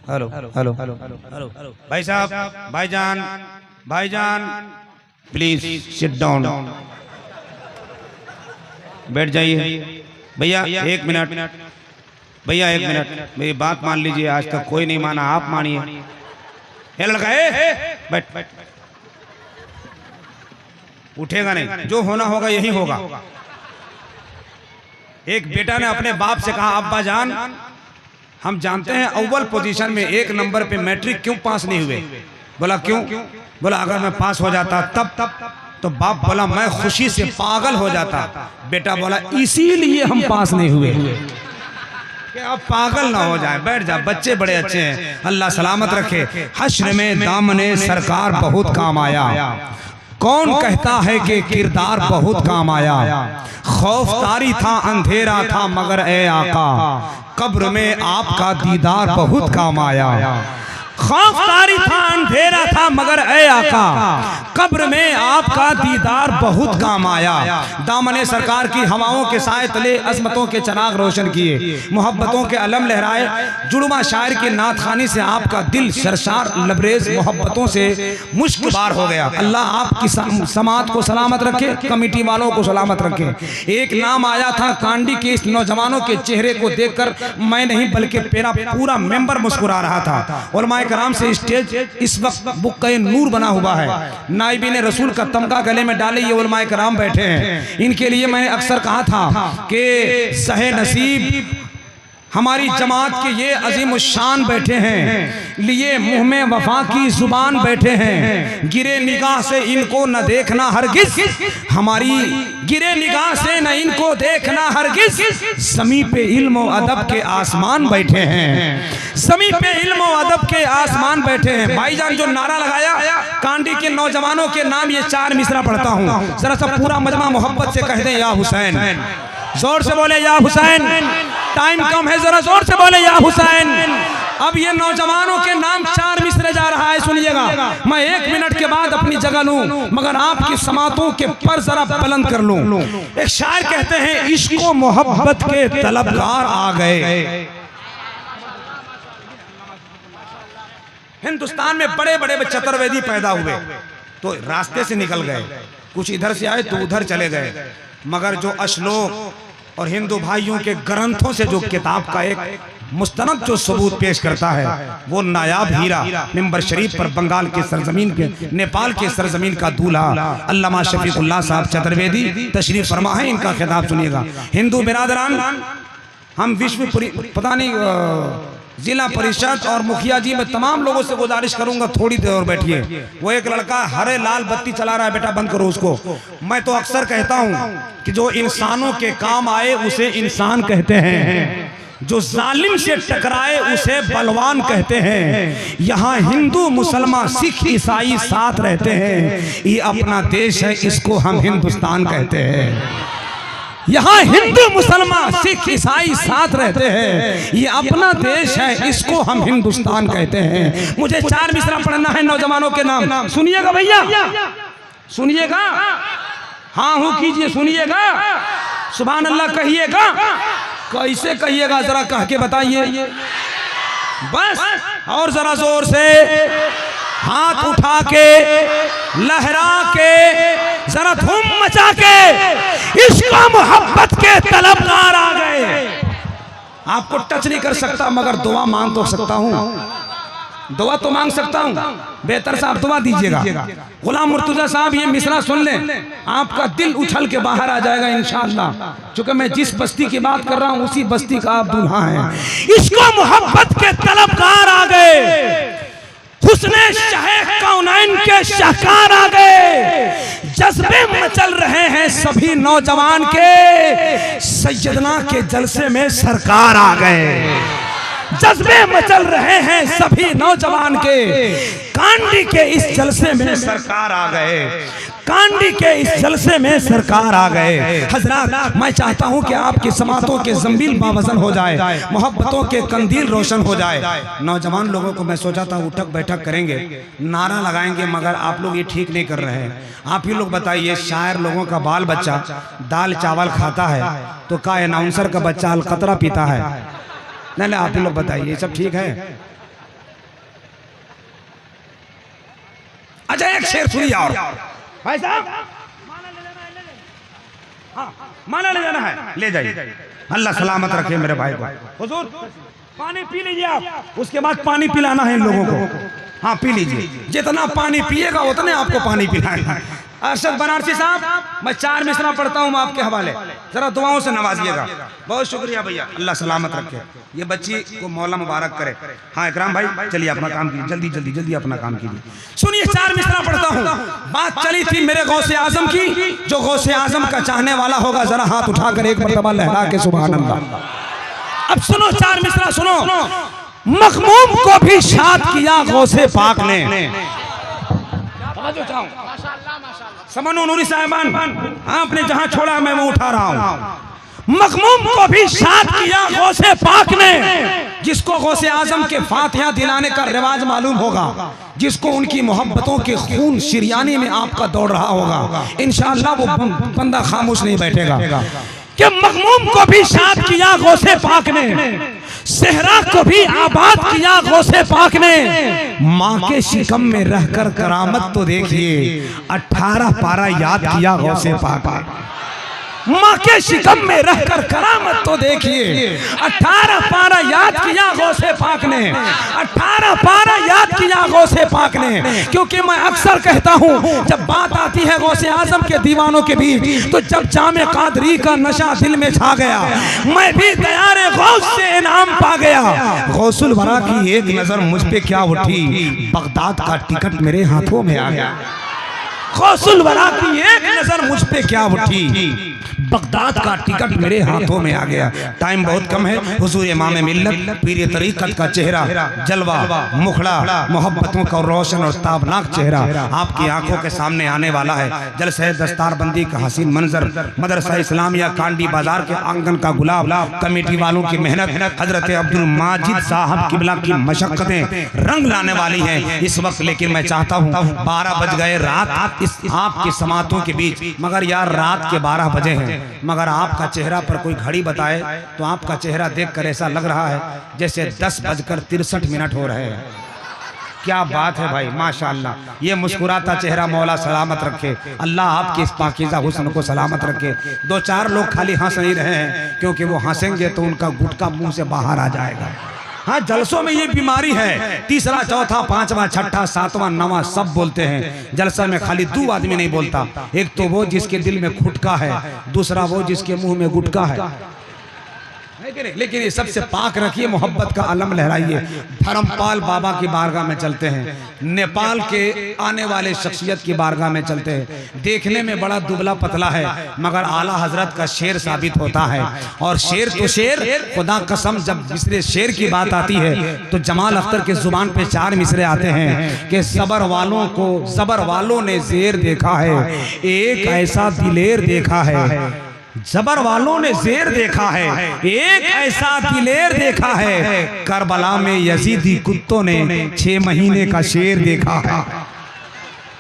Hello hello hello hello भाई साहब, भाईजान, भाईजान प्लीज सिट डाउन, बैठ जाइए। भैया 1 मिनट, भैया 1 मिनट, मेरी बात मान लीजिए। आज तक कोई नहीं माना, आप मानिए। ये लड़का बैठ, उठेगा नहीं, जो होना होगा यही होगा। एक बेटा ने अपने बाप से कहा, अब्बा जान हम जानते हैं अव्वल पोजीशन में 1 नंबर पे मैट्रिक क्यों पास नहीं हुए? बोला क्यों? बोला अगर मैं पास हो जाता तब तो बाप बोला मैं खुशी से पागल हो जाता। बेटा बोला इसीलिए हम पास नहीं हुए कि आप पागल ना हो जाए। बैठ जा, बच्चे बड़े अच्छे हैं, अल्लाह सलामत रखे। हश्र में दामने सरकार बहुत काम आया, कौन कहता है कि किरदार बहुत काम आया। खौफ तारी था अंधेरा था मगर ए आका, कब्र में आपका दीदार बहुत काम आया। खौफ तारी था अंधेरा था मगर ए आका, कब्र में आपका दीदार बहुत काम आया। दामने सरकार की हवाओं के साए तले अजमतों के चराग रोशन किए, मोहब्बतों के अलम लहराए। जुड़वा शायर की नातखानी से आपका दिल सरशार लबरेज मोहब्बतों से मुश्कबार हो गया। अल्लाह आपकी समात को सलामत रखे, कमेटी वालों को सलामत रखे। एक नाम आया था कांडी के इस नौजवानों के चेहरे को देखकर मैं नहीं बल्कि मेरा पूरा मेंबर मुस्कुरा रहा था। उलमाए कराम से स्टेज इस वक्त बुक्के नूर बना हुआ है। नाइबीन रसूल का तमगा गले में डाले ये उलमाए कराम बैठे हैं। इनके लिए मैंने अक्सर कहा था कि सहे नसीब हमारी जमात के ये अजीम शान बैठे हैं, लिए मुंह में वफा की जुबान बैठे हैं। गिरे निगाह से इनको न देखना हरगिज, हमारी गिरे निगाह से न इनको देखना हरगिज। समी पे इल्म और अदब के आसमान बैठे हैं, समी पे इल्म और अदब के आसमान बैठे हैं। भाईजान जो नारा लगाया, कांडी के नौजवानों के नाम ये 4 मिसरा पढ़ता हूँ, जरा सा पूरा मजमा मोहब्बत से कह दें या हुसैन। जोर से बोले या हुसैन। टाइम कम है, जरा जोर से बोले या हुसैन। अब ये नौजवानों के नाम 4 मिसरे जा रहा है, सुनिएगा। मैं 1 मिनट के बाद अपनी जगह लूं, मगर आपकी समातों के पर जरा बुलंद कर लूं। एक शायर कहते हैं इश्को मोहब्बत के तलबगार आ गए। हिंदुस्तान में बड़े बड़े चतुर्वेदी पैदा हुए तो रास्ते से निकल गए, कुछ इधर से आए तो उधर चले गए। मगर जो अश्लोक और हिंदू भाइयों के ग्रंथों से जो किताब का एक मुस्तनद जो सबूत पेश करता है, वो नायाब हीरा मिंबर शरीफ पर बंगाल के सरजमीन के, नेपाल के सरजमीन का दूल्हा अल्लामा शफीकुल्लाह साहब चतुर्वेदी तशरीफ फरमा है। इनका खिताब सुनिएगा। हिंदू बिरादरान, हम विश्व पता नहीं जिला परिषद और मुखिया जी, मैं तमाम लोगों से गुजारिश करूंगा थोड़ी देर और बैठिए। वो एक लड़का हरे लाल बत्ती चला रहा है, बेटा बंद करो उसको। मैं तो अक्सर कहता हूं कि जो इंसानों के काम आए उसे इंसान कहते हैं, जो जालिम से टकराए उसे बलवान कहते हैं। यहाँ हिंदू मुसलमान सिख ईसाई साथ रहते हैं, ये अपना देश है इसको हम हिंदुस्तान कहते हैं। यहाँ हिंदू मुसलमान सिख ईसाई साथ रहते हैं, ये अपना देश है इसको हम हिंदुस्तान कहते हैं। मुझे 4 मिसरा पढ़ना है नौजवानों के नाम, सुनिएगा भैया, सुनिएगा, हाँ हूँ कीजिए, सुनिएगा, सुभान अल्लाह कहिएगा। कैसे कहिएगा जरा कह के बताइए, बस और जरा जोर से हाथ उठा के लहरा के जरा धूम मचा के इश्क मोहब्बत के तलबगार आ गए। आपको टच नहीं कर सकता मगर दुआ मांग तो सकता हूँ, दुआ तो मांग सकता हूँ। बेहतर साहब दुआ दीजिएगा। गुलाम मुर्तजा साहब ये मिसरा सुन लें, आपका दिल उछल के बाहर आ जाएगा इंशाअल्लाह। चूंकि मैं जिस बस्ती की बात कर रहा हूँ उसी बस्ती का आप दूल्हा हैं। इश्क मोहब्बत के तलबगार आ गए, हुस्ने शाह कौनैन के शाहकार आ गए। जज्बे मचल रहे हैं सभी नौजवान के, सैयदना के जलसे में सरकार आ गए। जज्बे मचल रहे हैं सभी नौजवान के, कांडी के इस जलसे में सरकार आ गए। कांडी के इस जलसे में सरकार आ गए। हजरात, मैं चाहता हूं कि आपकी समातों के जंबील बावजन हो जाए, मोहब्बतों के कंदील रोशन हो जाए। नौजवान लोगों को मैं सोचा था उठक बैठक करेंगे, नारा लगाएंगे, मगर आप लोग ये ठीक नहीं कर रहे हैं। आप ही लोग बताइए, शायर लोगों का बाल बच्चा दाल चावल खाता है तो का अनाउंसर का बच्चा अलकतरा पीता है? नहीं, आप ही लोग बताइए, सब ठीक है? अच्छा एक शेर सुनिए और भाई साहब, माना ले जाना है, ले जाइए। अल्लाह सलामत रखे मेरे भाई को। हुजूर पानी पी लीजिए आप, उसके बाद पानी पिलाना है इन लोगों को। हाँ पी लीजिए, जितना पानी पिएगा उतने आपको पानी पिलाएगा। अरशद बनारसी साहब, मैं 4 मिसरा पढ़ता हूँ आपके हवाले, जरा दुआओं से नवाजिएगा। बहुत शुक्रिया भैया, अल्लाह सलामत रखे, ये बच्ची को मौला मुबारक करे। हाँ इकराम भाई चलिए अपना काम कीजिए, जल्दी जल्दी जल्दी अपना काम कीजिए। सुनिए 4 मिसरा पढ़ता हूँ। बात चली थी मेरे गौसे आजम की, जो गौसे आजम का चाहने वाला होगा जरा हाथ उठाकर एक मरतबा लहरा के सुभान अल्लाह। अब सुनो 4 मिसरा सुनो। मखमूम को भी शाद किया गौसे पाक ने। समनो नूरी साहिबान, आपने जहां छोड़ा मैं वो उठा रहा हूं। मखमूम को भी शाद किया गौसे पाक ने, जिसको गौसे आजम के फातिहा दिलाने का रिवाज मालूम होगा, जिसको उनकी मोहब्बतों के खून शिरयानी में आपका दौड़ रहा होगा, इंशाअल्लाह वो बंदा खामोश नहीं बैठेगा। कि मखमूम को भी शाद किया गौसे पाक ने, सेहरा को भी आबाद किया गौसे पाक ने। माँ के शिकम में रहकर करामत तो देखिए, 18 पारा याद किया गौसे पाक ने। माँ के शिकम में रहकर करामत तो देखिए, 18 पारा याद किया गौसे पाक ने, 18 पारा याद किया गौसे पाक ने। क्योंकि मैं अक्सर कहता हूँ जब बात आती है गौसे आजम के दीवानों के बीच, तो जब जामे कादरी का नशा दिल में छा गया, मैं भी तैयार गौस से इनाम पा गया। गौसुल वरा की एक नजर मुझ पे क्या उठी, बगदाद का टिकट मेरे हाथों में आ गया। गौसुल वरा की एक नजर मुझ पे क्या उठी, बगदाद का टिकट मेरे हाथों में आ गया। टाइम बहुत कम है। हुजूर इमाम मिल्लत पीर तरीकत का चेहरा, जलवा, मुखड़ा, मोहब्बतों का रोशन और ताबनाक चेहरा आपकी आंखों के सामने आने वाला है। जलसे दस्तारबंदी का हसीन मंजर, मदरसा इस्लामिया कांडी बाजार के आंगन का गुलाब, कमेटी वालों की मेहनत, हजरत अब्दुल माजिद साहब किबला की मशक्कतें रंग लाने वाली हैं इस वक्त। लेकिन मैं चाहता हूँ 12 बज गए रात इस आपकी समातों के बीच, मगर यार रात के 12 बजे हैं, मगर आपका चेहरा पर कोई घड़ी बताए तो आपका चेहरा देखकर ऐसा लग रहा है जैसे 10:63 हो रहे हैं। क्या बात है भाई, माशाअल्लाह। ये मुस्कुराता चेहरा मौला सलामत रखे, अल्लाह आपके इस पाकीज़ा हुस्न को सलामत रखे। 2-4 लोग खाली हंस नहीं रहे हैं, क्योंकि वो हंसेंगे तो उनका गुटका मुंह से बाहर आ जाएगा। हाँ जलसों में ये बीमारी है, 3रा, 4था, 5वां, 6ठा, 7वां, 9वां सब बोलते हैं। जलसा में खाली 2 आदमी नहीं बोलता, एक तो वो जिसके दिल में खुटका है, दूसरा वो जिसके मुंह में गुटका है। लेकिन ये सबसे पाक रखिए, मोहब्बत का अलम लहराइए। धर्मपाल बाबा की बारगाह में चलते हैं, नेपाल के आने वाले शख्सियत की बारगाह में चलते हैं। देखने में बड़ा दुबला पतला है, मगर आला हजरत का शेर साबित होता है। और शेर तो शेर, खुदा कसम जब मिसरे शेर की बात आती है तो जमाल अख्तर के जुबान पे 4 मिसरे आते हैं कि सबर वालों को सबर वालों ने जेर देखा है, एक ऐसा दिलेर देखा है। जबर वालों ने जेर देखा है, एक ऐसा दिलेर देखा है। करबला में यजीदी कुत्तों ने 6 महीने का शेर देखा है।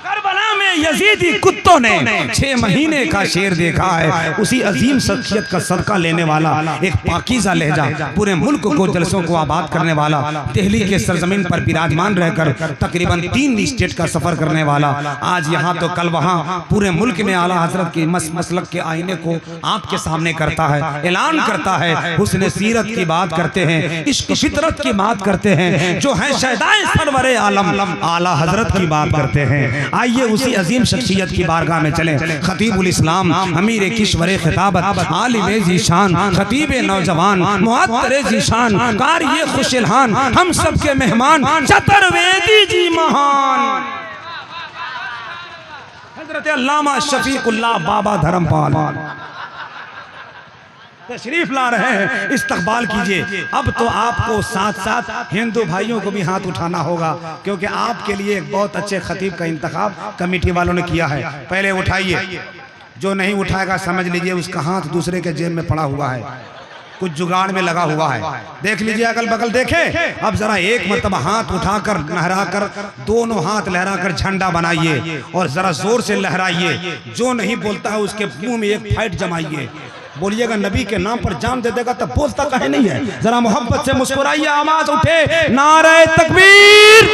करबला में यजीदी कुत्तों ने 6 महीने का शेर देखा है। उसी अजीम शख्सियत का सदका लेने वाला, एक पाकीज़ा लहजा, पूरे मुल्क को जलसों को आबाद करने वाला, दिल्ली के सरजमीन पर विराजमान रहकर तकरीबन 3 स्टेट का सफर करने वाला, आज यहाँ तो कल वहाँ, पूरे मुल्क में आला हजरत के मसलक के आईने को आपके सामने करता है, ऐलान करता है। हुस्न सीरत की बात करते हैं, इश्क फितरत की बात करते हैं, जो है शहदाए सरवरे आलम आला हजरत की बात करते हैं। आइए उसी अजीम शख्सियत की बारगाह में चलें। खतीबुल इस्लाम, अमीर किश्वर खिताबत, आलिम ज़ीशान, खतीब नौजवान, मुअत्तर ज़ीशान, कारी खुशलहान, हम सब के मेहमान चतुर्वेदी जी महान हजरत अल्लामा शफीकुल्लाह बाबा धर्मपाल तशरीफ ला रहे हैं, इस्तकबाल कीजिए। अब तो आपको साथ साथ हिंदू भाइयों को भी हाथ उठाना होगा, क्योंकि आपके लिए एक बहुत अच्छे खतीब का इंतखाब कमेटी वालों ने किया है। पहले उठाइए, जो नहीं उठाएगा समझ लीजिए उसका हाथ दूसरे के जेब में पड़ा हुआ है, कुछ जुगाड़ में लगा हुआ है। देख लीजिए अगल बगल देखें। अब जरा एक मरतबा हाथ उठाकर लहराकर, दोनों हाथ लहराकर झंडा बनाइए और जरा जोर से लहराइए। जो नहीं बोलता है उसके मुंह में एक फाइट जमाइए। बोलिएगा नबी के नाम पर जान दे देगा तब बोलता काहे नहीं है। जरा मोहब्बत से मुस्कुराइए, आवाज उठे नारे तकबीर।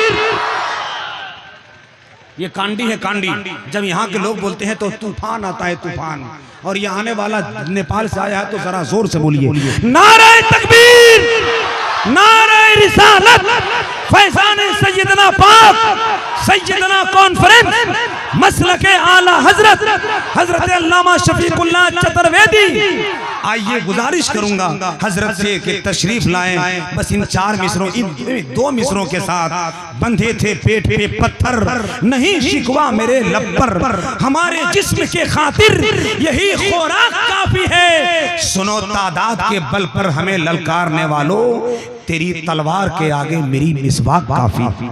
ये कांडी है कांडी। जब यहाँ के लोग बोलते हैं तो तूफान आता है तूफान, और ये आने वाला नेपाल से आया है तो जरा जोर से बोलिए नारे तकबीर, नारे रिसालत, फैजान सैयदना पाक, सैयदना कॉन्फ्रेंस, मसलके आला हजरत हजरत अल्लामा शफीकुल्लाह चतुर्वेदी। आइए गुजारिश करूंगा हजरत से कि तशरीफ लाएं। बस इन 4 मिसरों, इन 2 मिसरों के साथ बंधे थे पेट पे पत्थर, नहीं शिकवा मेरे लब पर, हमारे जिस्म के खातिर यही खुराक काफी है। सुनो तादाद के बल पर हमें ललकारने वालों, तेरी तलवार के आगे मेरी मिसवाक काफी।